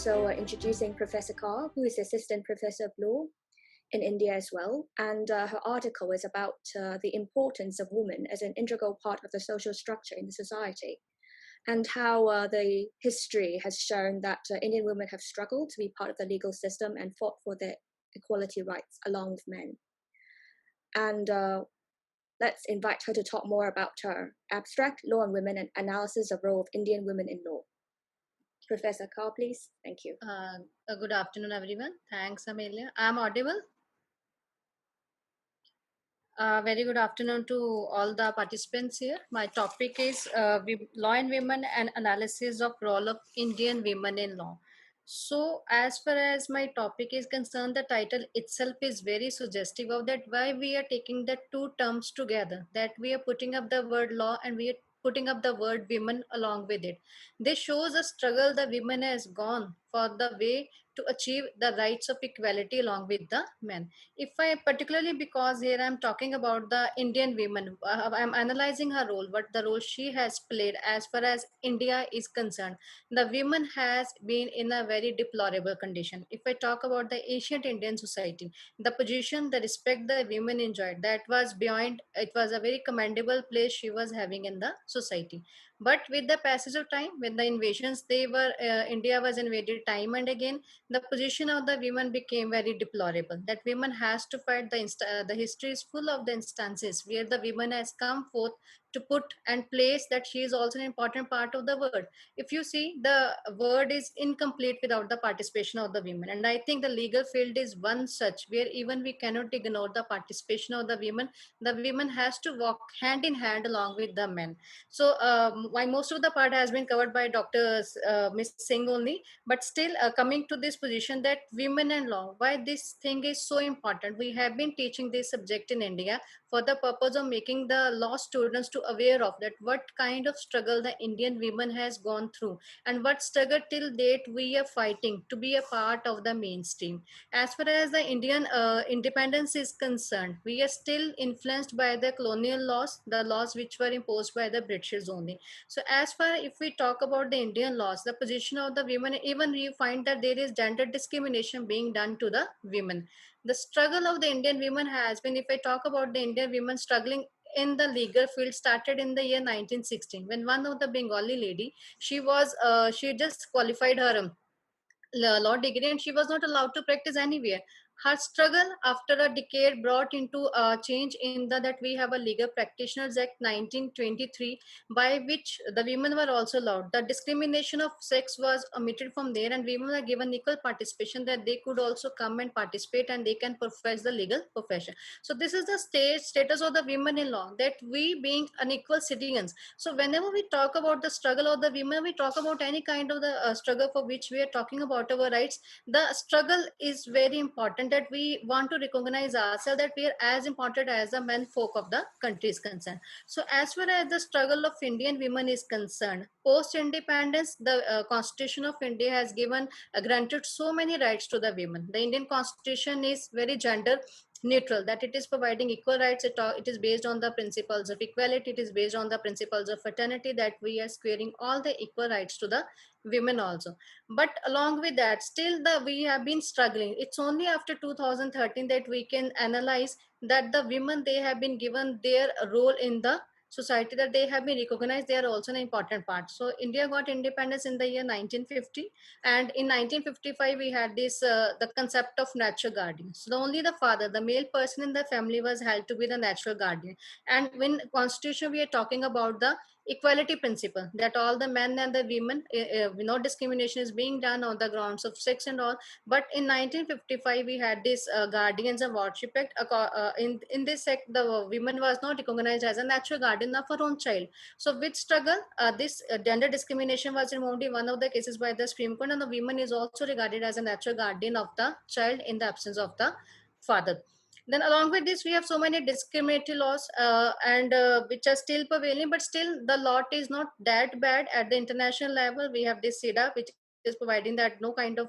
also introducing Professor Kaur, who is Assistant Professor of Law in India as well. And her article is about the importance of women as an integral part of the social structure in the society, and how the history has shown that Indian women have struggled to be part of the legal system and fought for their equality rights along with men. And let's invite her to talk more about her abstract, Law and Women, and analysis of role of Indian women in law. Professor Kaur, please. Thank you. Good afternoon, everyone. Thanks, Amelia. I'm audible. Very good afternoon to all the participants here. My topic is law and women and analysis of role of Indian women in law. So as far as my topic is concerned, the title itself is very suggestive of that why we are taking the two terms together, that we are putting up the word law and we are putting up the word women along with it. This shows a struggle the women has gone for the way to achieve the rights of equality along with the men. If I particularly, because here I'm talking about the Indian women, I'm analyzing her role, what the role she has played as far as India is concerned. The women has been in a very deplorable condition. If I talk about the ancient Indian society, the position, the respect the women enjoyed, that was beyond, it was a very commendable place she was having in the society. But with the passage of time, with the invasions, India was invaded time and again, the position of the women became very deplorable. That women has to fight the history is full of the instances where the women has come forth to put and place that she is also an important part of the word. If you see, the word is incomplete without the participation of the women, and I think the legal field is one such where even we cannot ignore the participation of the women. The women has to walk hand in hand along with the men. So my most of the part has been covered by Dr. Miss Singh only, but still coming to this position that women and law, why this thing is so important. We have been teaching this subject in India for the purpose of making the law students to aware of that what kind of struggle the Indian women has gone through and what struggle till date we are fighting to be a part of the mainstream. As far as the Indian independence is concerned, we are still influenced by the colonial laws, the laws which were imposed by the British only. So as far if we talk about the Indian laws, the position of the women, even you find that there is gender discrimination being done to the women. The struggle of the Indian women has been, if I talk about the Indian women struggling in the legal field, started in the year 1916 when one of the Bengali lady, she just qualified her law degree and she was not allowed to practice anywhere. Her struggle after a decade brought into a change in that we have a Legal Practitioners Act 1923, by which the women were also allowed. The discrimination of sex was omitted from there and women were given equal participation, that they could also come and participate and they can profess the legal profession. So this is the status of the women in law, that we being unequal citizens. So whenever we talk about the struggle of the women, we talk about any kind of the struggle for which we are talking about our rights. The struggle is very important, that we want to recognize ourselves that we are as important as the men folk of the country is concerned. So as far as the struggle of Indian women is concerned, post independence, the Constitution of India has given granted so many rights to the women. The Indian Constitution is very gender neutral, that it is providing equal rights. It is based on the principles of equality, it is based on the principles of fraternity, that we are squaring all the equal rights to the women also. But along with that, still we have been struggling. It's only after 2013 that we can analyze that the women, they have been given their role in the society, that they have been recognized, they are also an important part. So India got independence in the year 1950, and in 1955 we had this the concept of natural guardian. So only the father, the male person in the family, was held to be the natural guardian. And when Constitution, we are talking about the equality principle, that all the men and the women, no discrimination is being done on the grounds of sex and all. But in 1955 we had this Guardians of Wardship Act. In this act, the women was not recognized as a natural guardian of her own child. So with struggle, this gender discrimination was removed in one of the cases by the Supreme Court, and the woman is also regarded as a natural guardian of the child in the absence of the father. Then along with this, we have so many discriminatory laws and which are still prevailing, but still the lot is not that bad at the international level. We have this CEDA, which is providing that no kind of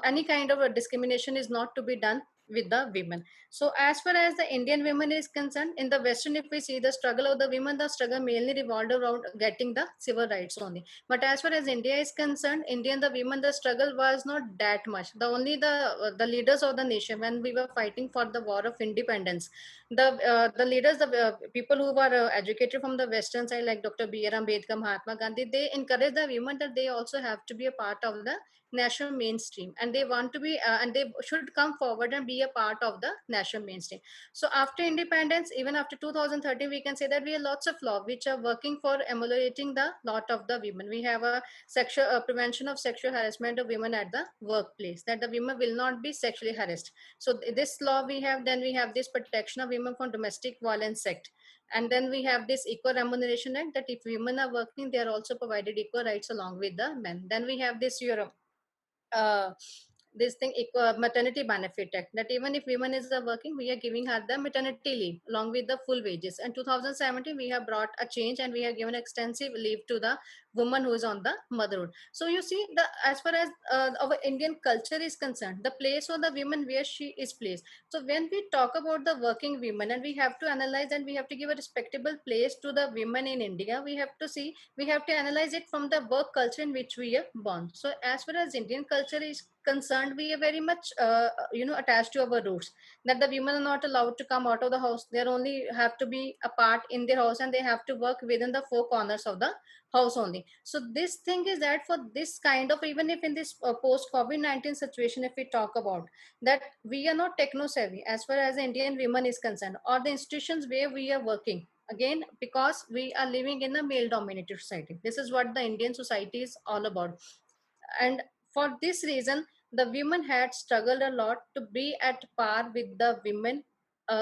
any kind of a discrimination is not to be done with the women. So as far as the Indian women is concerned, in the Western, if we see the struggle of the women, the struggle mainly revolved around getting the civil rights only. But as far as India is concerned, Indian the women, the struggle was not that much. The only the leaders of the nation, when we were fighting for the war of independence, the leaders, the people who were educated from the Western side, like Dr. B.R. Ambedkar, Mahatma Gandhi, they encourage the women that they also have to be a part of the national mainstream, and they want to be and they should come forward and be a part of the national mainstream. So after independence, even after 2013, we can say that we have lots of law which are working for ameliorating the lot of the women. We have a sexual prevention of sexual harassment of women at the workplace, that the women will not be sexually harassed. So this law we have. Then we have this protection of women from domestic violence act, and then we have this equal remuneration act, that if women are working, they are also provided equal rights along with the men. Then we have this Europe uh, this thing equal maternity benefit act, that even if women is working, we are giving her the maternity leave along with the full wages. And 2017 we have brought a change, and we have given extensive leave to the woman who is on the motherhood. So you see, the as far as our Indian culture is concerned, the place of the women where she is placed. So when we talk about the working women, and we have to analyze and we have to give a respectable place to the women in India, we have to see, we have to analyze it from the work culture in which we are born. So as far as Indian culture is concerned, we are very much attached to our roots, that the women are not allowed to come out of the house. They only have to be a part in their house, and they have to work within the four corners of the house only. So this thing is that for this kind of, even if in this post COVID-19 situation, if we talk about that, we are not techno savvy as far as the Indian women is concerned, or the institutions where we are working, again because we are living in a male dominated society. This is what the Indian society is all about. And for this reason, the women had struggled a lot to be at par with the women,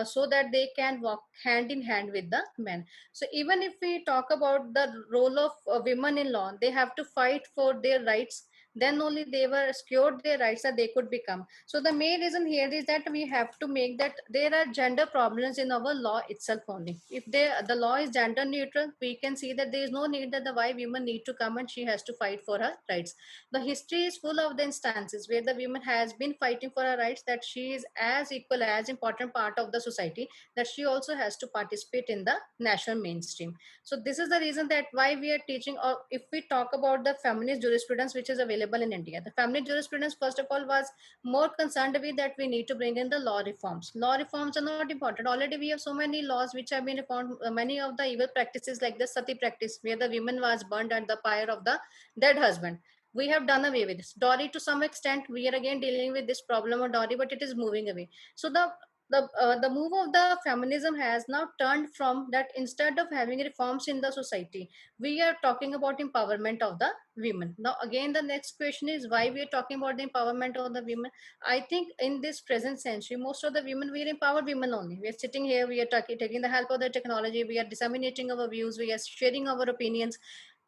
so that they can walk hand in hand with the men. So even if we talk about the role of women in law, they have to fight for their rights. Then only they were secured their rights, that they could become. So the main reason here is that we have to make that there are gender problems in our law itself only. If the law is gender neutral, we can see that there is no need that the why women need to come and she has to fight for her rights. The history is full of the instances where the woman has been fighting for her rights, that she is as equal, as important part of the society, that she also has to participate in the national mainstream. So this is the reason that why we are teaching, or if we talk about the feminist jurisprudence which is available in India, the feminist jurisprudence first of all was more concerned with that we need to bring in the law reforms. Law reforms are not important. Already we have so many laws which have been reformed. Many of the evil practices like the sati practice, where the woman was burned at the pyre of the dead husband, we have done away with this. Dowry, to some extent, we are again dealing with this problem of dowry, but it is moving away. So the move of the feminism has now turned from that, instead of having reforms in the society, we are talking about empowerment of the women. Now again, the next question is why we are talking about the empowerment of the women. I think in this present century, most of the women, we are empowered women only. We are sitting here, we are taking the help of the technology, we are disseminating our views, we are sharing our opinions.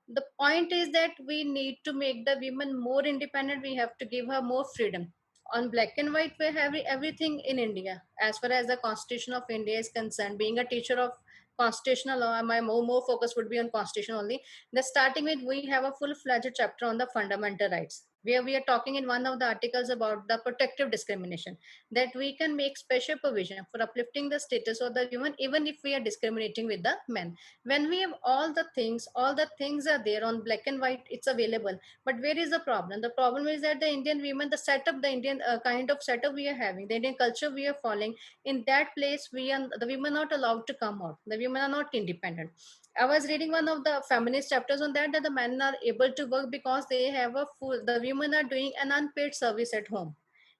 The point is that we need to make the women more independent. We have to give her more freedom. On black and white, we have everything in India. As far as the Constitution of India is concerned, being a teacher of constitutional law, my more focus would be on constitution only. The starting with, we have a full-fledged chapter on the fundamental rights, where we are talking in one of the articles about the protective discrimination, that we can make special provision for uplifting the status of the women even if we are discriminating with the men. When we have all the things are there on black and white, it's available. But where is the problem? The problem is that the Indian women, the setup, the Indian kind of setup we are having, the Indian culture we are following, in that place we are, the women are not allowed to come out, the women are not independent. I was reading one of the feminist chapters on that, that the men are able to work because they have a full, the women are doing an unpaid service at home.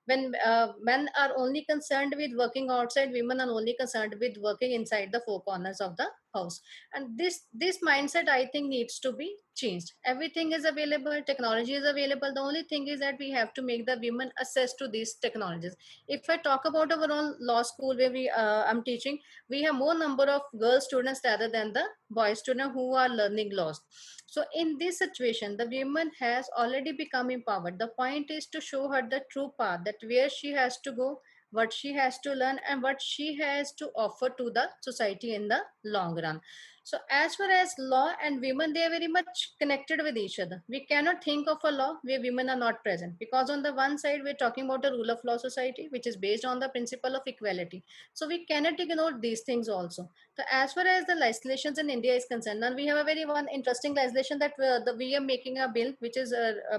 When men are only concerned with working outside, women are only concerned with working inside the four corners of the house. And this mindset, I think, needs to be changed. Everything is available, technology is available. The only thing is that we have to make the women access to these technologies. If I talk about our own law school where we I'm teaching, we have more number of girl students rather than the boy students who are learning laws. So in this situation, the woman has already become empowered. The point is to show her the true path, that where she has to go, what she has to learn, and what she has to offer to the society in the long run. So as far as law and women, they are very much connected with each other. We cannot think of a law where women are not present, because on the one side we're talking about a rule of law society which is based on the principle of equality. So we cannot ignore these things also. So as far as the legislations in India is concerned, and we have a very one interesting legislation that we are making a bill which is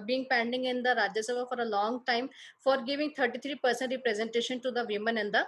being pending in the Rajya Sabha for a long time, for giving 33% representation to the women in the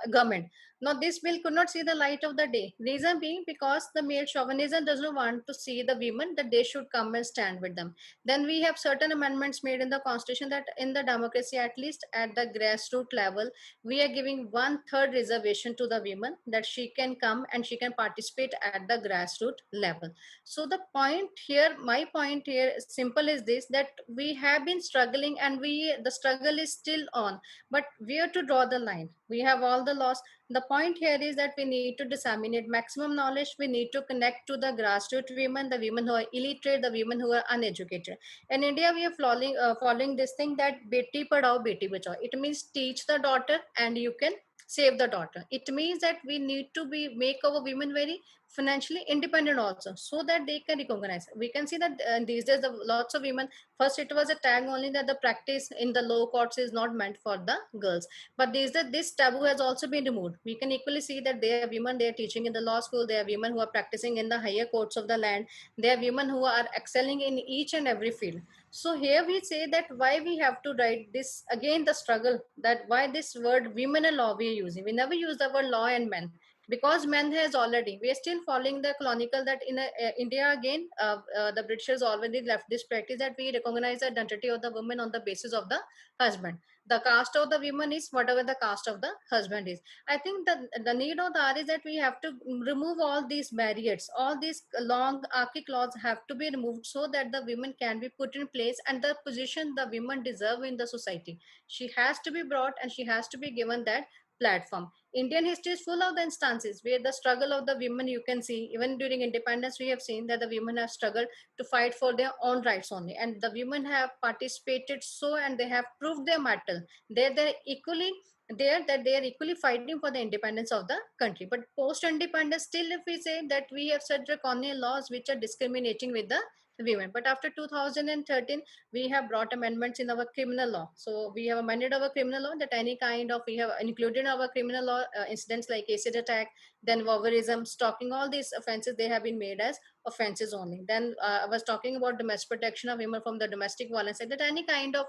government. Now, this bill could not see the light of the day. Reason being because the male chauvinism does not want to see the women that they should come and stand with them. Then we have certain amendments made in the constitution that in the democracy, at least at the grassroots level, we are giving one third reservation to the women that she can come and she can participate at the grassroots level. So the point here, my point here, simple is this: that we have been struggling and the struggle is still on, but where to draw the line? We have all the laws. The point here is that we need to disseminate maximum knowledge. We need to connect to the grassroots women, the women who are illiterate, the women who are uneducated. In India, we are following this thing that beti padhao beti bachao. It means teach the daughter and you can save the daughter. It means that we need to be make our women very financially independent also, so that they can recognize. We can see that these days the lots of women, first it was a tag only that the practice in the low courts is not meant for the girls, but these that this taboo has also been removed. We can equally see that there are women, they are teaching in the law school, there are women who are practicing in the higher courts of the land, there are women who are excelling in each and every field. So here we say that why we have to write this again, the struggle, that why this word women and law we are using. We never use the word law and men, because men has already, we are still following the colonial, that in India again, the Britishers already left this practice that we recognize the identity of the woman on the basis of the husband. The caste of the woman is whatever the caste of the husband is. I think that the need of the hour is that we have to remove all these barriers, all these long archaic laws have to be removed, so that the women can be put in place and the position the women deserve in the society, she has to be brought and she has to be given that platform. Indian history is full of the instances where the struggle of the women, you can see even during independence we have seen that the women have struggled to fight for their own rights only, and the women have participated so, and they have proved their mettle. They're equally there, that they are equally fighting for the independence of the country. But post independence, still if we say that we have such draconian laws which are discriminating with the women. But after 2013 we have brought amendments in our criminal law. So we have amended our criminal law that any kind of, we have included our criminal law incidents like acid attack, then voyeurism, stalking, all these offenses they have been made as offenses only. Then I was talking about domestic protection of women from the domestic violence, that any kind of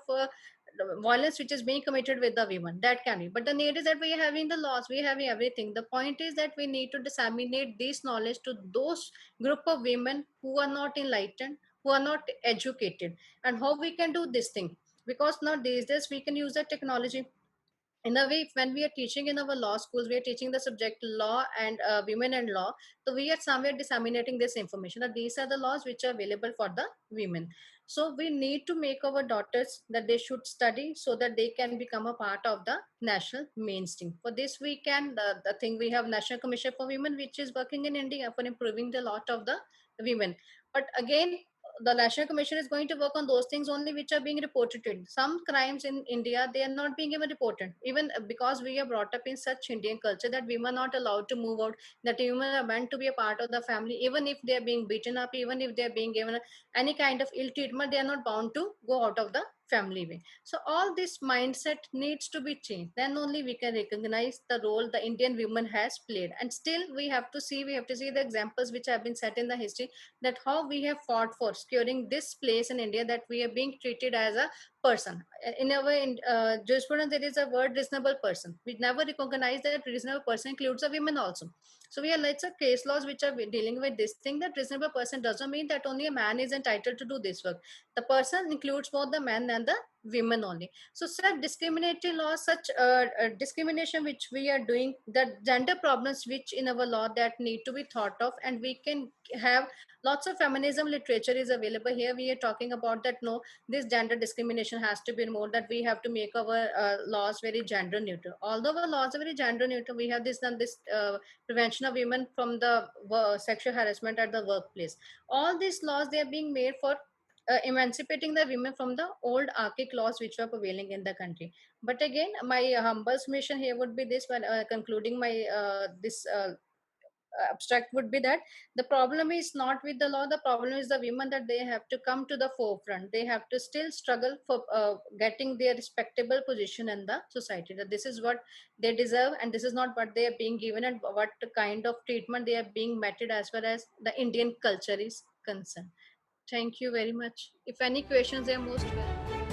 violence which is being committed with the women, that can be. But the need is that we are having the laws, we are having everything. The point is that we need to disseminate this knowledge to those group of women who are not enlightened, who are not educated, and how we can do this thing. Because now these days we can use the technology in a way. When we are teaching in our law schools, we are teaching the subject law and women and law, so we are somewhere disseminating this information that these are the laws which are available for the women. So we need to make our daughters that they should study so that they can become a part of the national mainstream. For this we can, the thing, we have National Commission for Women which is working in India for improving the lot of the women. But again, the National Commission is going to work on those things only which are being reported to it. Some crimes in India, they are not being even reported, even because we are brought up in such Indian culture that women are not allowed to move out, that women are meant to be a part of the family. Even if they are being beaten up, even if they are being given any kind of ill treatment, they are not bound to go out of the family way. So all this mindset needs to be changed, then only we can recognize the role the Indian woman has played. And still we have to see the examples which have been set in the history, that how we have fought for securing this place in India, that we are being treated as a person. In our jurisprudence, there is a word reasonable person. We never recognize that reasonable person includes a women also. So we are, let's say, case laws which are dealing with this thing, that reasonable person doesn't mean that only a man is entitled to do this work. The person includes both the men and the women only. So such discriminatory laws, such discrimination which we are doing, the gender problems which in our law that need to be thought of, and we can have lots of feminism literature is available. Here we are talking about that no, this gender discrimination has to be removed, that we have to make our laws very gender neutral. Although our laws are very gender neutral, we have this done this prevention of women from the sexual harassment at the workplace. All these laws, they are being made for emancipating the women from the old archaic laws which were prevailing in the country. But again, my humble submission here would be this, when concluding my this abstract would be that the problem is not with the law. The problem is the women, that they have to come to the forefront. They have to still struggle for getting their respectable position in the society, that this is what they deserve and this is not what they are being given, and what kind of treatment they are being meted as far as the Indian culture is concerned. Thank you very much. If any questions, they are most welcome.